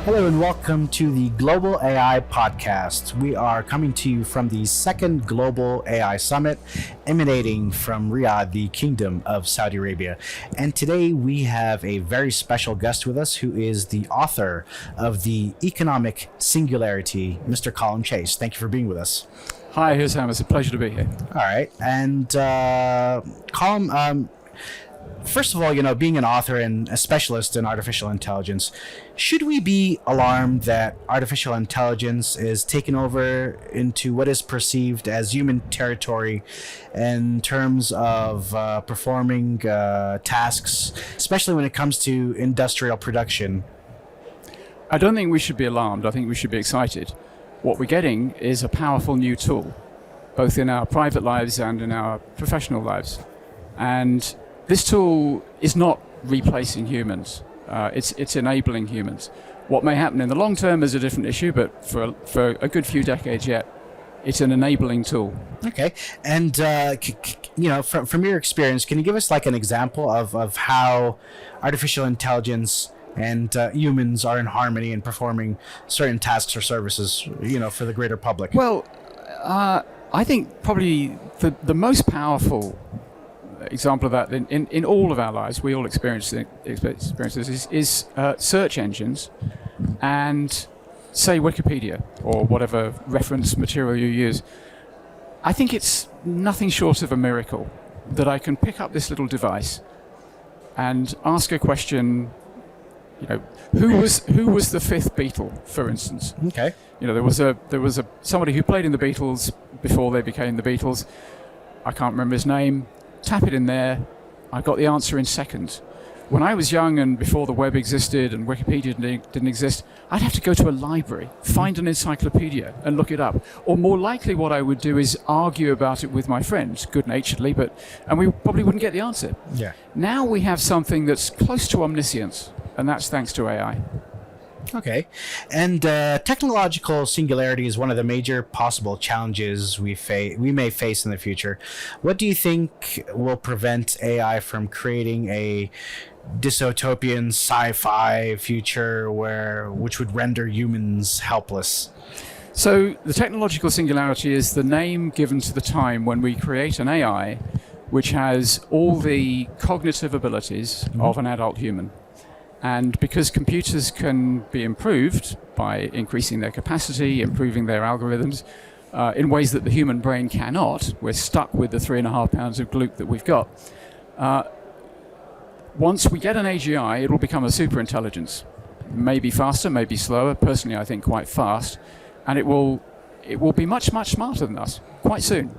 Hello and welcome to the Global AI Podcast. We are coming to you from the second Global AI Summit emanating from Riyadh, the Kingdom of Saudi Arabia. And today we have a very special guest with us who is the author of the Economic Singularity, Mr. Colin Chase. Thank you for being with us. Hi, Sam. It's a pleasure to be here. All right. And Colin, first of all, being an author and a specialist in artificial intelligence, should we be alarmed that artificial intelligence is taking over into what is perceived as human territory in terms of performing tasks, especially when it comes to industrial production? I don't think we should be alarmed. I think we should be excited. What we're getting is a powerful new tool, both in our private lives and in our professional lives. And this tool is not replacing humans. It's enabling humans. What may happen in the long term is a different issue, but for a good few decades yet, it's an enabling tool. Okay. And, from your experience, can you give us like an example of how artificial intelligence and humans are in harmony in performing certain tasks or services, for the greater public? Well, I think probably the most powerful example of that in all of our lives, we all experience this, is search engines and, say, Wikipedia or whatever reference material you use. I think it's nothing short of a miracle that I can pick up this little device and ask a question. Who was the fifth Beatle, for instance? Okay. There was somebody who played in the Beatles before they became the Beatles. I can't remember his name. Tap it in there, I got the answer in seconds. When I was young and before the web existed and Wikipedia didn't exist, I'd have to go to a library, find an encyclopedia and look it up. Or more likely what I would do is argue about it with my friends, good-naturedly, and we probably wouldn't get the answer. Yeah. Now we have something that's close to omniscience, and that's thanks to AI. Okay. And technological singularity is one of the major possible challenges we may face in the future. What do you think will prevent AI from creating a dystopian sci-fi future which would render humans helpless? So the technological singularity is the name given to the time when we create an AI which has all the cognitive abilities of an adult human. And because computers can be improved by increasing their capacity, improving their algorithms in ways that the human brain cannot, we're stuck with the 3.5 pounds of glute that we've got. Once we get an AGI, it will become a superintelligence. Maybe faster, maybe slower. Personally, I think quite fast. And it will be much, much smarter than us quite soon.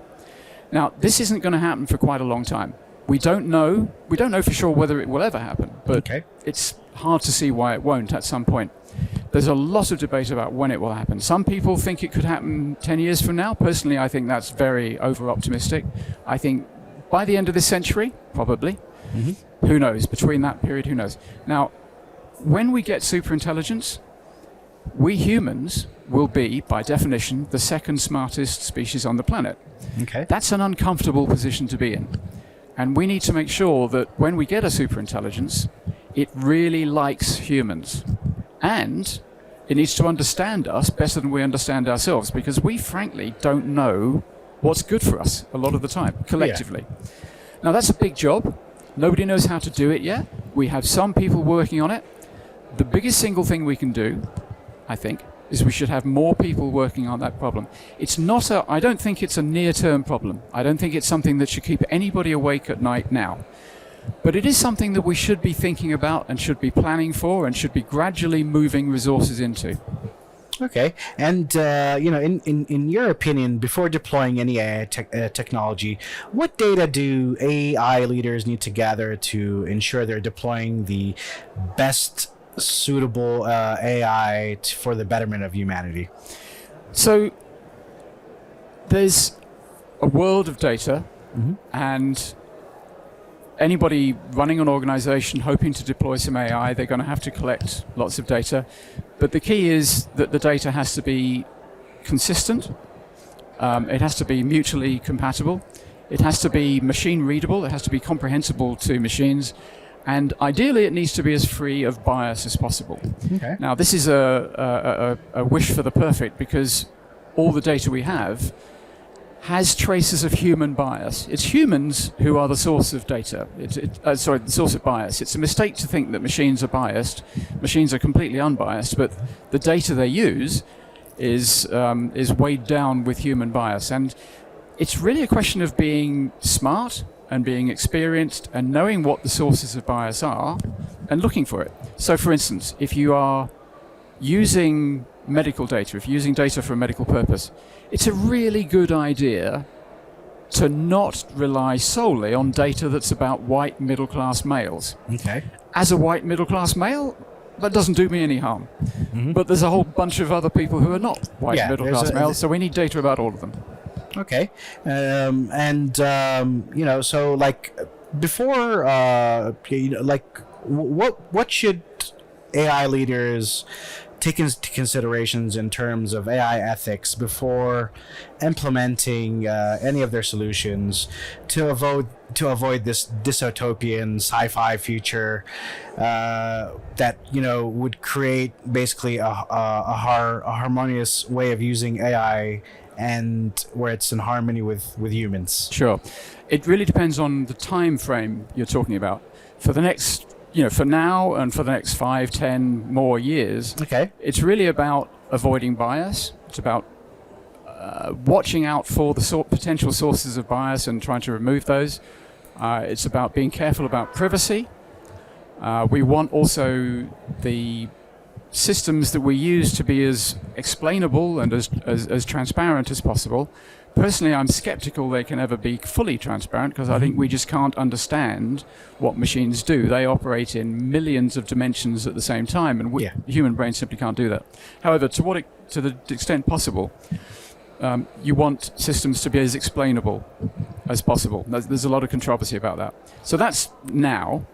Now, this isn't going to happen for quite a long time. We don't know for sure whether it will ever happen, but It's hard to see why it won't at some point. There's a lot of debate about when it will happen. Some people think it could happen 10 years from now. Personally, I think that's very over-optimistic. I think by the end of this century, probably. Who knows? Between that period, who knows? Now, when we get superintelligence, we humans will be, by definition, the second smartest species on the planet. Okay. That's an uncomfortable position to be in. And we need to make sure that when we get a superintelligence, it really likes humans. And it needs to understand us better than we understand ourselves, because we frankly don't know what's good for us a lot of the time, collectively. Yeah. Now that's a big job. Nobody knows how to do it yet. We have some people working on it. The biggest single thing we can do, I think, is we should have more people working on that problem. I don't think it's a near-term problem. I don't think it's something that should keep anybody awake at night now. But it is something that we should be thinking about and should be planning for and should be gradually moving resources into. Okay. And, in your opinion, before deploying any AI technology, what data do AI leaders need to gather to ensure they're deploying the best suitable AI for the betterment of humanity? So there's a world of data, and anybody running an organization hoping to deploy some AI, they're going to have to collect lots of data. But the key is that the data has to be consistent. It has to be mutually compatible. It has to be machine readable. It has to be comprehensible to machines. And ideally, it needs to be as free of bias as possible. Okay. Now, this is a wish for the perfect, because all the data we have has traces of human bias. It's humans who are the source of data. The source of bias. It's a mistake to think that machines are biased. Machines are completely unbiased, but the data they use is weighed down with human bias. And it's really a question of being smart and being experienced and knowing what the sources of bias are and looking for it. So, for instance, if you are using medical data, if you're using data for a medical purpose, it's a really good idea to not rely solely on data that's about white middle-class males. Okay. As a white middle-class male, that doesn't do me any harm. Mm-hmm. But there's a whole bunch of other people who are not white Yeah, middle-class males, so we need data about all of them. Okay. So like before, what should AI leaders take into considerations in terms of AI ethics before implementing any of their solutions to avoid this dystopian sci-fi future that would create basically a harmonious way of using AI and where it's in harmony with humans? Sure. It really depends on the time frame you're talking about. For the next for now and for the next 5, 10 more years, Okay. it's really about avoiding bias. It's about watching out for the potential sources of bias and trying to remove those. It's about being careful about privacy. We want also the systems that we use to be as explainable and as transparent as possible. Personally, I'm skeptical they can ever be fully transparent, because I think we just can't understand what machines do. They operate in millions of dimensions at the same time, and the human brain simply can't do that. However, to the extent possible, you want systems to be as explainable as possible. There's a lot of controversy about that. So that's now.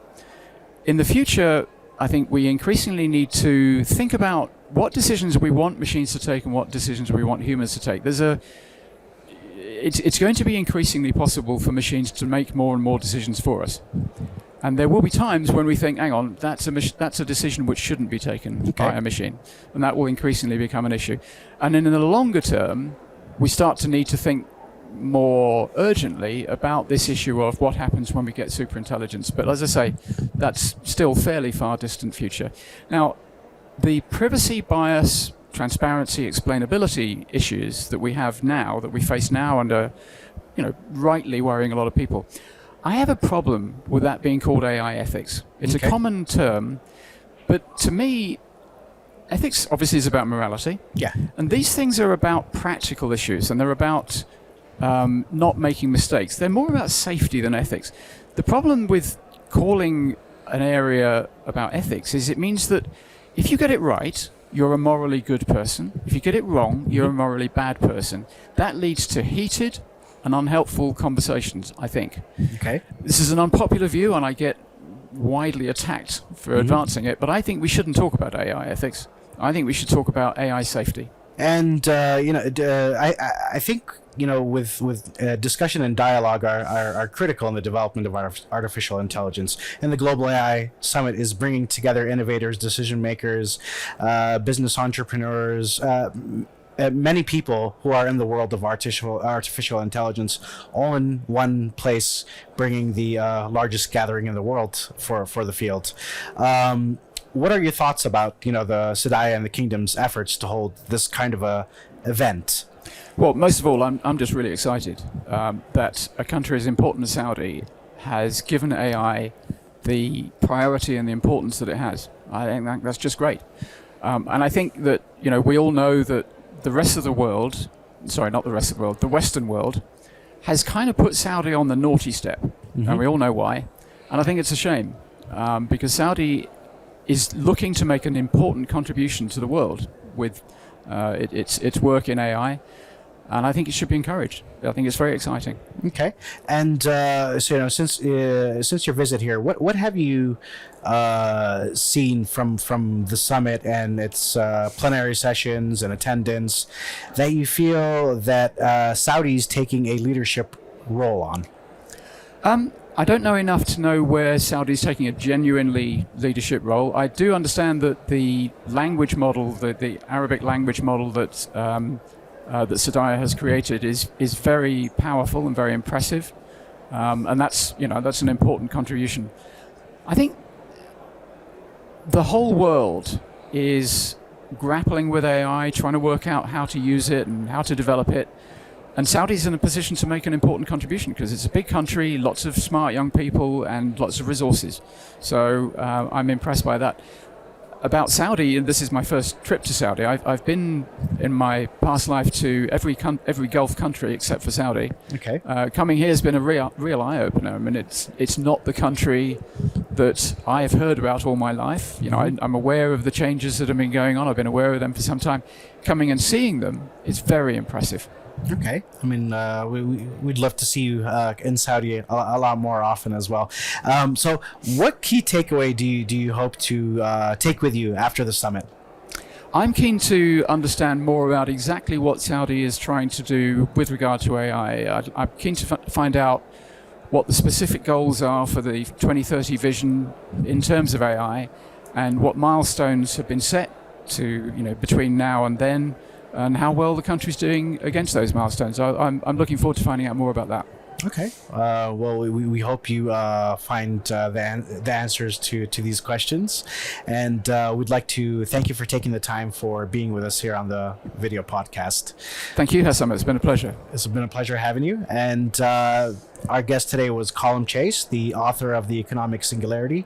In the future, I think we increasingly need to think about what decisions we want machines to take and what decisions we want humans to take. It's going to be increasingly possible for machines to make more and more decisions for us. And there will be times when we think, hang on, that's a decision which shouldn't be taken by a machine. And that will increasingly become an issue. And then in the longer term, we start to need to think more urgently about this issue of what happens when we get superintelligence. But as I say, that's still fairly far distant future. Now, the privacy, bias, transparency, explainability issues that we have now, that we face now, and are, rightly worrying a lot of people. I have a problem with that being called AI ethics. It's a common term, but to me, ethics obviously is about morality. Yeah. And these things are about practical issues, and they're about not making mistakes. They're more about safety than ethics. The problem with calling an area about ethics is it means that if you get it right, you're a morally good person. If you get it wrong, you're a morally bad person. That leads to heated and unhelpful conversations, I think. Okay. This is an unpopular view, and I get widely attacked for advancing it, but I think we shouldn't talk about AI ethics. I think we should talk about AI safety. And I think with discussion and dialogue are critical in the development of artificial intelligence. And the Global AI Summit is bringing together innovators, decision makers, business entrepreneurs, many people who are in the world of artificial intelligence, all in one place, bringing the largest gathering in the world for the field. What are your thoughts about the Sedaya and the Kingdom's efforts to hold this kind of a event? Well, most of all, I'm just really excited that a country as important as Saudi has given AI the priority and the importance that it has. I think that's just great. And I think that we all know that the rest of the world, sorry, not the rest of the world, the Western world, has kind of put Saudi on the naughty step. And we all know why. And I think it's a shame because Saudi is looking to make an important contribution to the world with its work in AI, and I think it should be encouraged. I think it's very exciting. Okay, and since your visit here, what have you seen from the summit and its plenary sessions and attendance that you feel that Saudi's taking a leadership role on? I don't know enough to know where Saudi is taking a genuinely leadership role. I do understand that the language model, the Arabic language model that Sadaya has created is very powerful and very impressive, and that's an important contribution. I think the whole world is grappling with AI, trying to work out how to use it and how to develop it. And Saudi's in a position to make an important contribution because it's a big country, lots of smart young people, and lots of resources. So I'm impressed by that. About Saudi, and this is my first trip to Saudi. I've been in my past life to every Gulf country except for Saudi. Okay. Coming here has been a real eye opener. I mean, it's not the country that I have heard about all my life. I'm aware of the changes that have been going on. I've been aware of them for some time. Coming and seeing them is very impressive. Okay. I mean, we'd love to see you in Saudi a lot more often as well. So what key takeaway do you hope to take with you after the summit? I'm keen to understand more about exactly what Saudi is trying to do with regard to AI. I'm keen to find out what the specific goals are for the 2030 vision in terms of AI and what milestones have been set to, between now and then, and how well the country's doing against those milestones. I'm looking forward to finding out more about that. Okay. Well, we hope you find the answers to these questions, and we'd like to thank you for taking the time for being with us here on the video podcast. Thank you, Hassam. It's been a pleasure. It's been a pleasure having you. And our guest today was Colm Chase, the author of The Economic Singularity.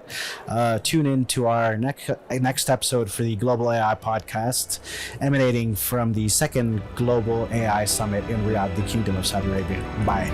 Tune in to our next episode for the Global AI podcast, emanating from the second Global AI Summit in Riyadh, the Kingdom of Saudi Arabia. Bye.